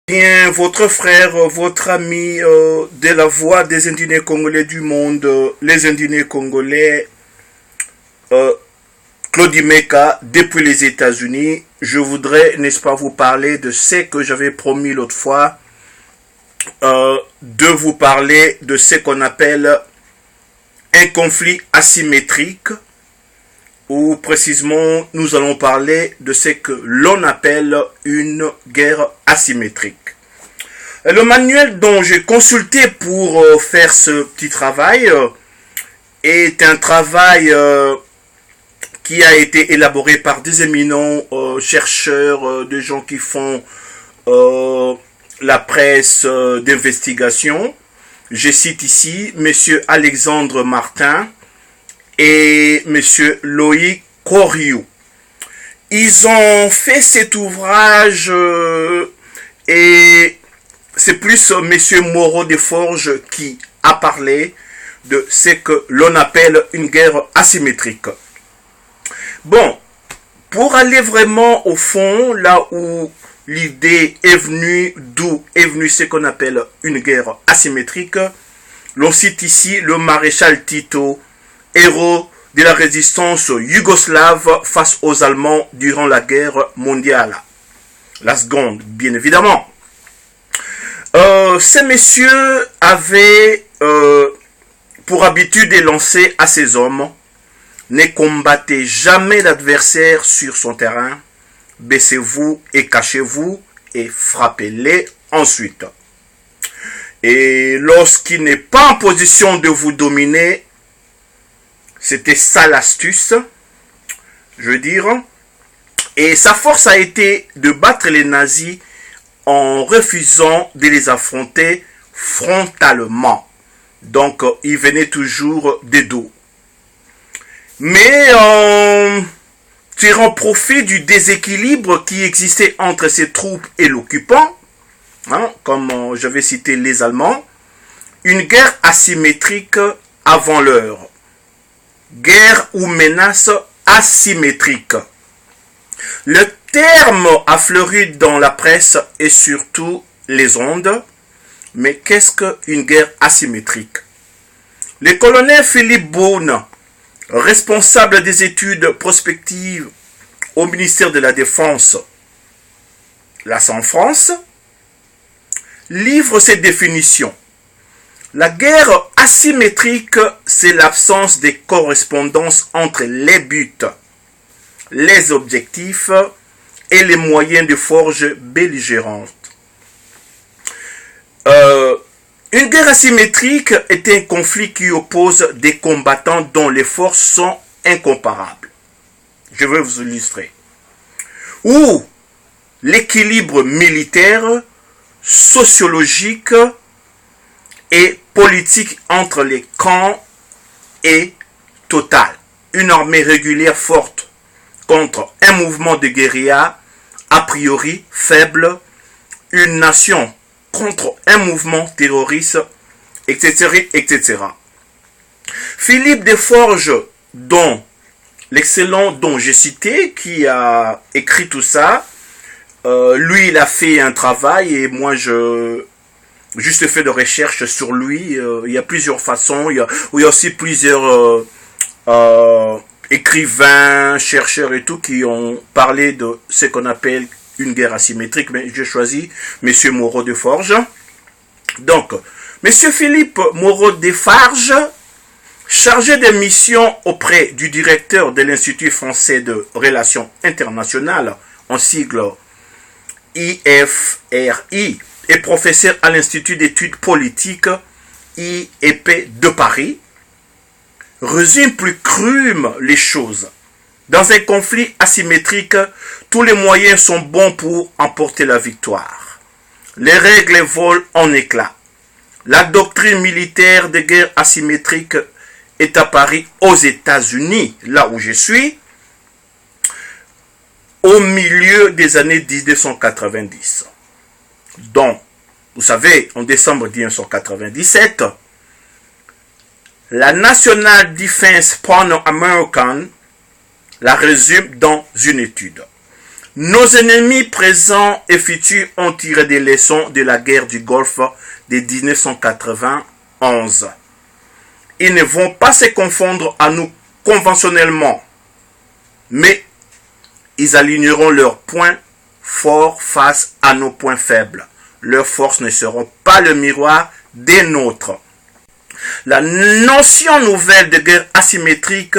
Bien, votre frère, votre ami de la voix des Indignés Congolais du monde, les Indignés Congolais, euh, Claudie Meka, depuis les États-Unis, je voudrais, n'est-ce pas, vous parler de ce que j'avais promis l'autre fois, de vous parler de ce qu'on appelle un conflit asymétrique, ou précisément, nous allons parler de ce que l'on appelle une guerre asymétrique. Le manuel dont j'ai consulté pour faire ce petit travail est un travail qui a été élaboré par des éminents chercheurs, des gens qui font la presse d'investigation. Je cite ici M. Alexandre Martin et M. Loïc Coriou. Ils ont fait cet ouvrage et c'est plus M. Moreau Desforges qui a parlé de ce que l'on appelle une guerre asymétrique. Bon, pour aller vraiment au fond, là où l'idée est venue, d'où est venue ce qu'on appelle une guerre asymétrique, l'on cite ici le maréchal Tito, héros de la résistance yougoslave face aux Allemands durant la guerre mondiale. La seconde, bien évidemment. Ces messieurs avaient pour habitude de lancer à ces hommes: ne combattez jamais l'adversaire sur son terrain, baissez-vous et cachez-vous et frappez-les ensuite. Et lorsqu'il n'est pas en position de vous dominer, c'était ça l'astuce, je veux dire. Et sa force a été de battre les nazis en refusant de les affronter frontalement. Donc, il venait toujours des dos. Mais en tirant profit du déséquilibre qui existait entre ces troupes et l'occupant, comme j'avais cité les Allemands, une guerre asymétrique avant l'heure. Guerre ou menace asymétrique. Le terme a fleuri dans la presse et surtout les ondes. Mais qu'est-ce qu'une guerre asymétrique? Le colonel Philippe Beaune, responsable des études prospectives au ministère de la Défense, la France, livre cette définition. La guerre asymétrique, c'est l'absence de correspondance entre les buts, les objectifs et les moyens de forge belligérantes. Une guerre asymétrique est un conflit qui oppose des combattants dont les forces sont incomparables. Je vais vous illustrer. Où l'équilibre militaire, sociologique et politique entre les camps est total. Une armée régulière forte contre un mouvement de guérilla a priori faible, une nation contre un mouvement terroriste, etc., etc. Philippe Desforges, l'excellent dont j'ai cité, qui a écrit tout ça, lui, il a fait un travail et moi, juste fait de recherche sur lui. Il y a plusieurs façons, il y a aussi plusieurs écrivains, chercheurs et tout qui ont parlé de ce qu'on appelle une guerre asymétrique, mais j'ai choisi M. Moreau Desforges. Donc, M. Philippe Moreau Desforges, chargé de mission auprès du directeur de l'Institut français de relations internationales, en sigle IFRI, et professeur à l'Institut d'études politiques IEP de Paris, résume plus crûment les choses. Dans un conflit asymétrique, tous les moyens sont bons pour emporter la victoire. Les règles volent en éclats. La doctrine militaire de guerre asymétrique est apparue aux États-Unis, là où je suis, au milieu des années 1990. Donc, vous savez, en décembre 1997, la National Defense Pan-American la résume dans une étude. Nos ennemis présents et futurs ont tiré des leçons de la guerre du Golfe de 1991. Ils ne vont pas se confondre à nous conventionnellement, mais ils aligneront leurs points forts face à nos points faibles. Leurs forces ne seront pas le miroir des nôtres. La notion nouvelle de guerre asymétrique,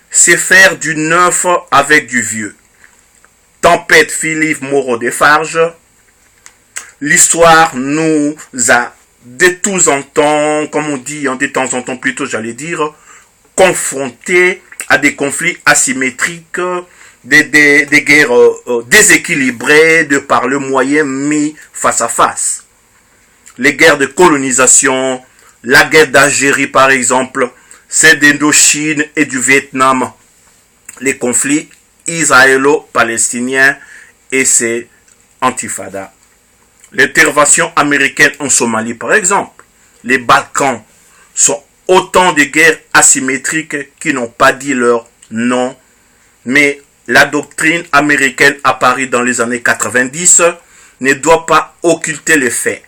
c'est faire du neuf avec du vieux. Tempête Philippe Moreau Desfarges. L'histoire nous a de temps en temps, comme on dit, de temps en temps plutôt, j'allais dire, confrontés à des conflits asymétriques, des guerres déséquilibrées de par le moyen mis face à face. Les guerres de colonisation, la guerre d'Algérie par exemple, celle d'Indochine et du Vietnam, les conflits israélo-palestiniens et ses antifadas. L'intervention américaine en Somalie par exemple, les Balkans sont autant de guerres asymétriques qui n'ont pas dit leur nom, mais la doctrine américaine apparue dans les années 90 ne doit pas occulter les faits.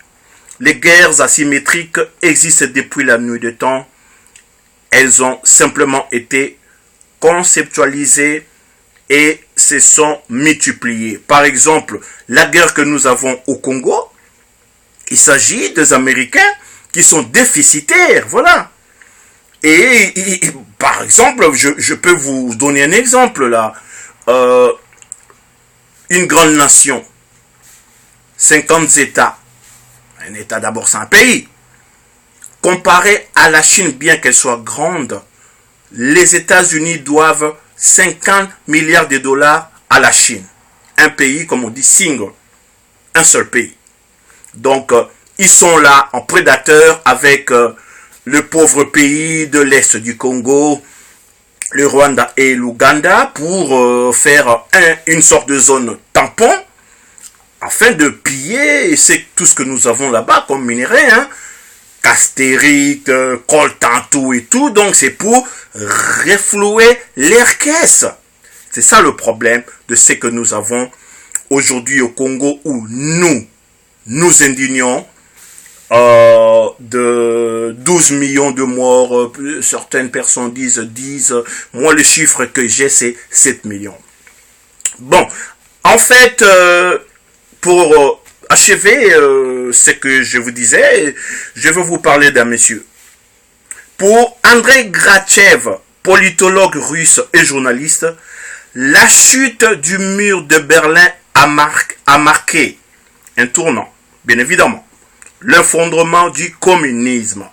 Les guerres asymétriques existent depuis la nuit des temps. Elles ont simplement été conceptualisées et se sont multipliées. Par exemple, la guerre que nous avons au Congo, il s'agit des Américains qui sont déficitaires, voilà. Et par exemple, je peux vous donner un exemple là. Une grande nation, 50 États. Un État d'abord c'est un pays. Comparé à la Chine, bien qu'elle soit grande, les États-Unis doivent 50 milliards de dollars à la Chine. Un pays, comme on dit, single. Un seul pays. Donc, ils sont là en prédateur avec le pauvre pays de l'Est du Congo, le Rwanda et l'Ouganda pour faire une sorte de zone tampon afin de piller tout ce que nous avons là-bas comme minerais, hein, castérite, coltan, et tout. Donc c'est pour reflouer l'air caisse. C'est ça le problème de ce que nous avons aujourd'hui au Congo où nous indignons de 12 millions de morts, certaines personnes disent, moi le chiffre que j'ai c'est 7 millions. Bon, en fait, pour achever ce que je vous disais, je vais vous parler d'un monsieur. Pour Andrei Grachev, politologue russe et journaliste, la chute du mur de Berlin a marqué un tournant, bien évidemment. L'effondrement du communisme,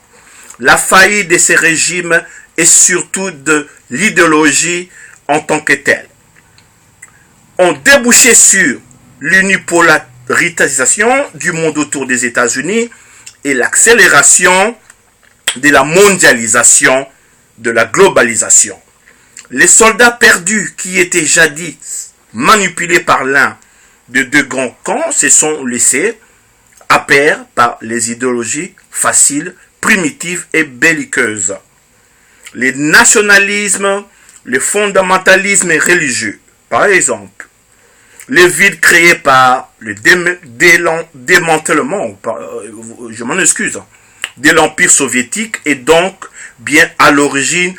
la faillite de ces régimes et surtout de l'idéologie en tant que telle, ont débouché sur l'unipolarisation du monde autour des États-Unis et l'accélération de la mondialisation, de la globalisation. Les soldats perdus qui étaient jadis manipulés par l'un de deux grands camps se sont laissés appaire par les idéologies faciles, primitives et belliqueuses. Les nationalismes, le fondamentalisme religieux, par exemple, les vides créés par le démantèlement, je m'en excuse, de l'Empire soviétique est donc bien à l'origine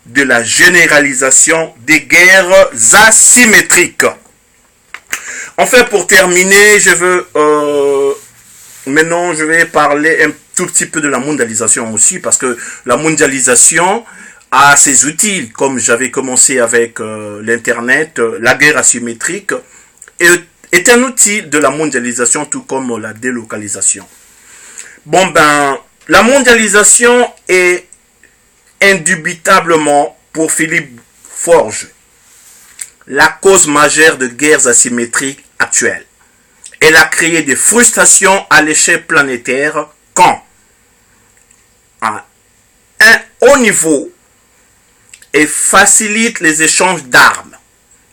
de la généralisation des guerres asymétriques. Enfin, pour terminer, maintenant, je vais parler un tout petit peu de la mondialisation aussi, parce que la mondialisation a ses outils, comme j'avais commencé avec l'Internet, la guerre asymétrique est un outil de la mondialisation, tout comme la délocalisation. Bon ben, la mondialisation est indubitablement, pour Philippe Forge, la cause majeure de guerres asymétriques actuelles. Elle a créé des frustrations à l'échelle planétaire quand, à un haut niveau, elle facilite les échanges d'armes,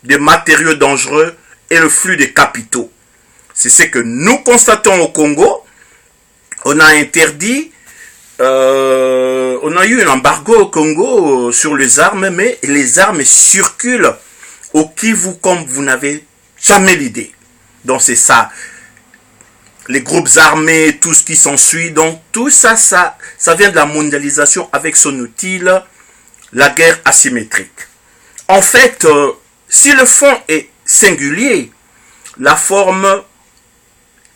de matériaux dangereux et le flux de capitaux. C'est ce que nous constatons au Congo. On a interdit, on a eu un embargo au Congo sur les armes, mais les armes circulent au Kivu comme vous n'avez Jamais l'idée. Donc c'est ça. Les groupes armés, tout ce qui s'ensuit. Donc tout ça, ça vient de la mondialisation avec son outil, la guerre asymétrique. En fait, si le fond est singulier, la forme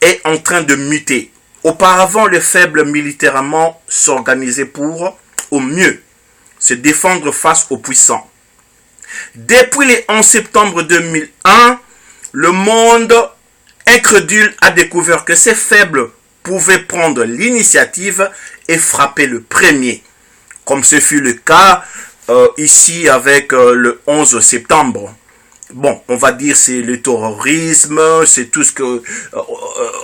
est en train de muter. Auparavant, les faibles militairement s'organisaient pour, au mieux, se défendre face aux puissants. Depuis le 11 septembre 2001, le monde incrédule a découvert que ces faibles pouvaient prendre l'initiative et frapper le premier, comme ce fut le cas ici avec le 11 septembre. Bon, on va dire c'est le terrorisme, c'est tout ce que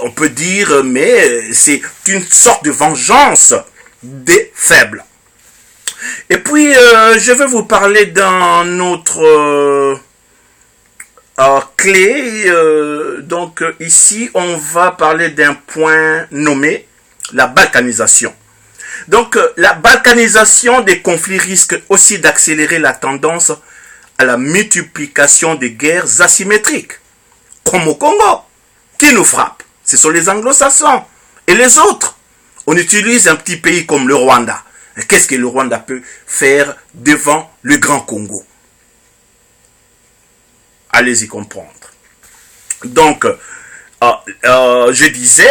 on peut dire, mais c'est une sorte de vengeance des faibles. Et puis, je vais vous parler d'un autre clé. Donc, ici, on va parler d'un point nommé la balkanisation. Donc, la balkanisation des conflits risque aussi d'accélérer la tendance à la multiplication des guerres asymétriques, comme au Congo, qui nous frappe. Ce sont les anglo-saxons et les autres. On utilise un petit pays comme le Rwanda. Qu'est-ce que le Rwanda peut faire devant le Grand Congo? Allez-y comprendre. Donc, je disais,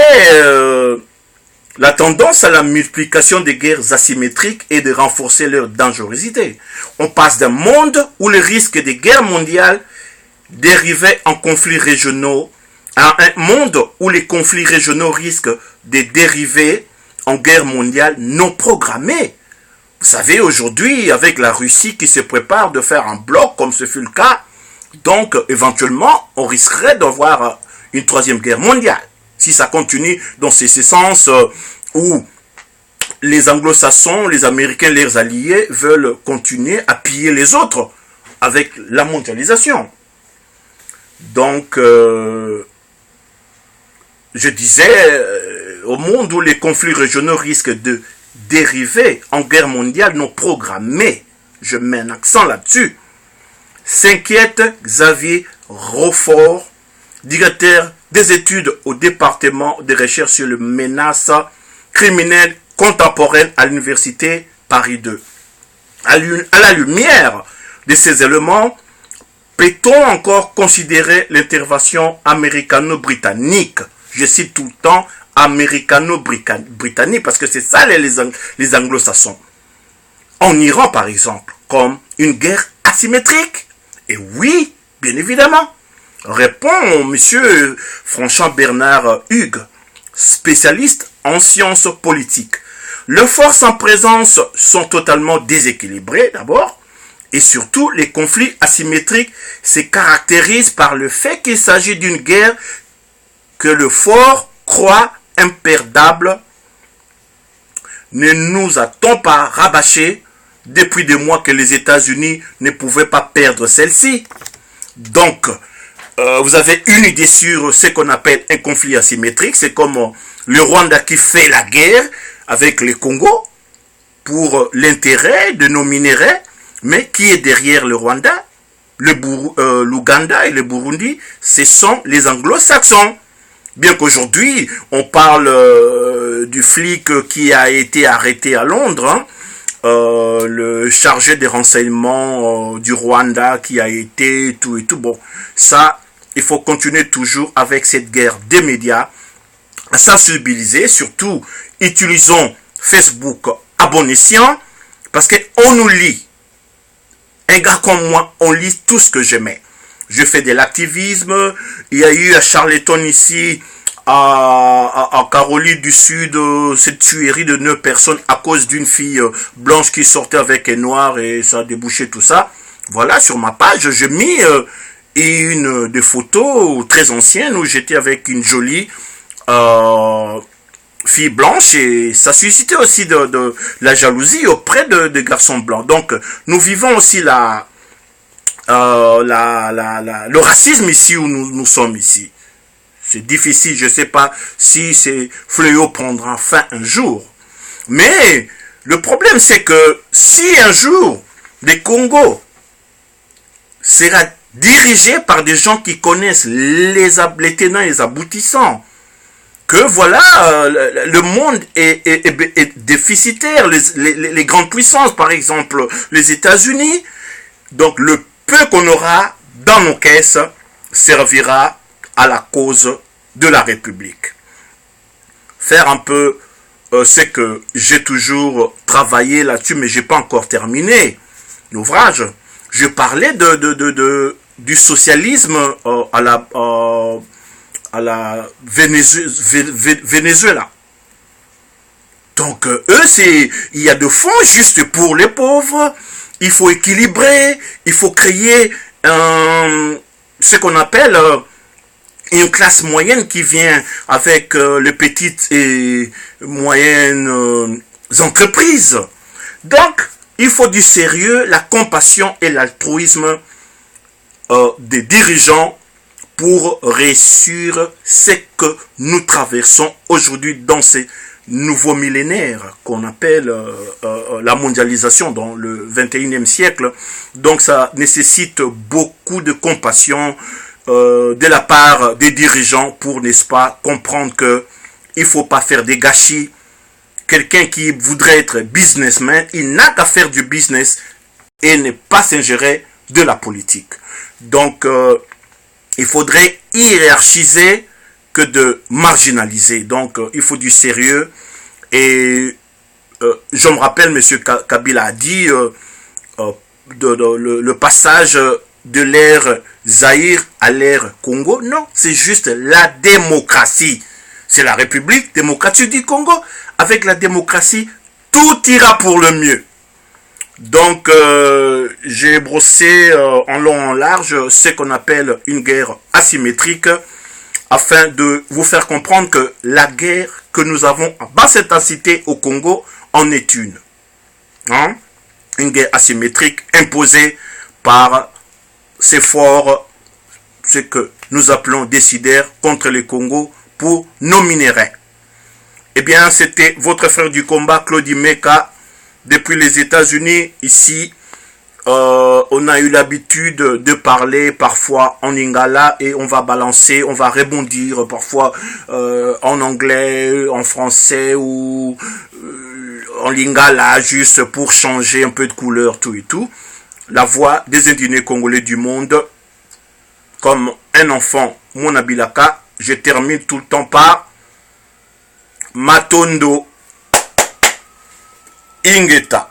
la tendance à la multiplication des guerres asymétriques est de renforcer leur dangerosité. On passe d'un monde où le risque des guerres mondiales dérivait en conflits régionaux à un monde où les conflits régionaux risquent de dériver en guerre mondiale non programmée. Vous savez, aujourd'hui, avec la Russie qui se prépare de faire un bloc, comme ce fut le cas, donc éventuellement, on risquerait d'avoir une troisième guerre mondiale. Si ça continue dans ces sens où les anglo-saxons, les américains, leurs alliés veulent continuer à piller les autres avec la mondialisation. Donc, je disais, au monde où les conflits régionaux risquent de dériver en guerre mondiale non programmée, je mets un accent là-dessus, s'inquiète Xavier Roffort, directeur des études au département de recherche sur les menaces criminelles contemporaines à l'université Paris 2. À la lumière de ces éléments, peut-on encore considérer l'intervention américano-britannique, je cite tout le temps américano-britannique parce que c'est ça les anglo-saxons, en Iran par exemple, comme une guerre asymétrique? Et oui, bien évidemment. Répond monsieur Franchant Bernard Hugues, spécialiste en sciences politiques. Les forces en présence sont totalement déséquilibrées d'abord, et surtout les conflits asymétriques se caractérisent par le fait qu'il s'agit d'une guerre que le fort croit imperdable. Ne nous a-t-on pas rabâché depuis des mois que les États-Unis ne pouvaient pas perdre celle-ci? Donc, vous avez une idée sur ce qu'on appelle un conflit asymétrique. C'est comme le Rwanda qui fait la guerre avec le Congo pour l'intérêt de nos minéraux. Mais qui est derrière le Rwanda? L'Ouganda et le Burundi, ce sont les anglo-saxons. Bien qu'aujourd'hui, on parle du flic qui a été arrêté à Londres, hein, le chargé des renseignements du Rwanda qui a été tout et tout. Bon, ça, il faut continuer toujours avec cette guerre des médias, à sensibiliser, surtout utilisons Facebook à bon escient, parce qu'on nous lit. Un gars comme moi, on lit tout ce que je mets. Je fais de l'activisme. Il y a eu à Charlottetown ici, en Caroline du Sud, cette tuerie de 9 personnes à cause d'une fille blanche qui sortait avec un noir et ça a débouché tout ça. Voilà, sur ma page, j'ai mis une des photos très anciennes où j'étais avec une jolie fille blanche et ça suscitait aussi de la jalousie auprès de garçons blancs. Donc, nous vivons aussi le racisme ici où nous sommes ici. C'est difficile, je ne sais pas si ces fléaux prendront fin un jour. Mais le problème, c'est que si un jour le Congo sera dirigé par des gens qui connaissent les tenants et les aboutissants. Que voilà, le monde est déficitaire, les grandes puissances, par exemple les États-Unis. Donc le peu qu'on aura dans nos caisses servira à la cause de la République. Faire un peu ce que j'ai toujours travaillé là-dessus, mais je n'ai pas encore terminé l'ouvrage. Je parlais du socialisme à la Venezuela. Donc eux, il y a de fonds juste pour les pauvres. Il faut équilibrer, il faut créer ce qu'on appelle une classe moyenne qui vient avec les petites et moyennes entreprises. Donc, il faut du sérieux, la compassion et l'altruisme des dirigeants pour réussir ce que nous traversons aujourd'hui dans ces nouveaux millénaires qu'on appelle la mondialisation dans le 21e siècle. Donc ça nécessite beaucoup de compassion de la part des dirigeants pour, n'est-ce pas, comprendre que il ne faut pas faire des gâchis. Quelqu'un qui voudrait être businessman, il n'a qu'à faire du business et ne pas s'ingérer de la politique. Donc il faudrait hiérarchiser que de marginaliser. Donc il faut du sérieux. Et je me rappelle, M. Kabila a dit le passage de l'ère Zaïre à l'ère Congo. Non, c'est juste la démocratie. C'est la République démocratique du Congo. Avec la démocratie, tout ira pour le mieux. Donc, j'ai brossé en long en large ce qu'on appelle une guerre asymétrique afin de vous faire comprendre que la guerre que nous avons à basse intensité au Congo en est une. Hein? Une guerre asymétrique imposée par ces forts, ce que nous appelons décideurs contre le Congo pour nos minéraux. Eh bien, c'était votre frère du combat, Claudie Meka, depuis les États-Unis. Ici, on a eu l'habitude de parler parfois en lingala et on va balancer, on va rebondir parfois en anglais, en français ou en lingala, juste pour changer un peu de couleur, tout et tout. La voix des indignés congolais du monde, comme un enfant, mon abilaka, je termine tout le temps par Matondo Ingeta.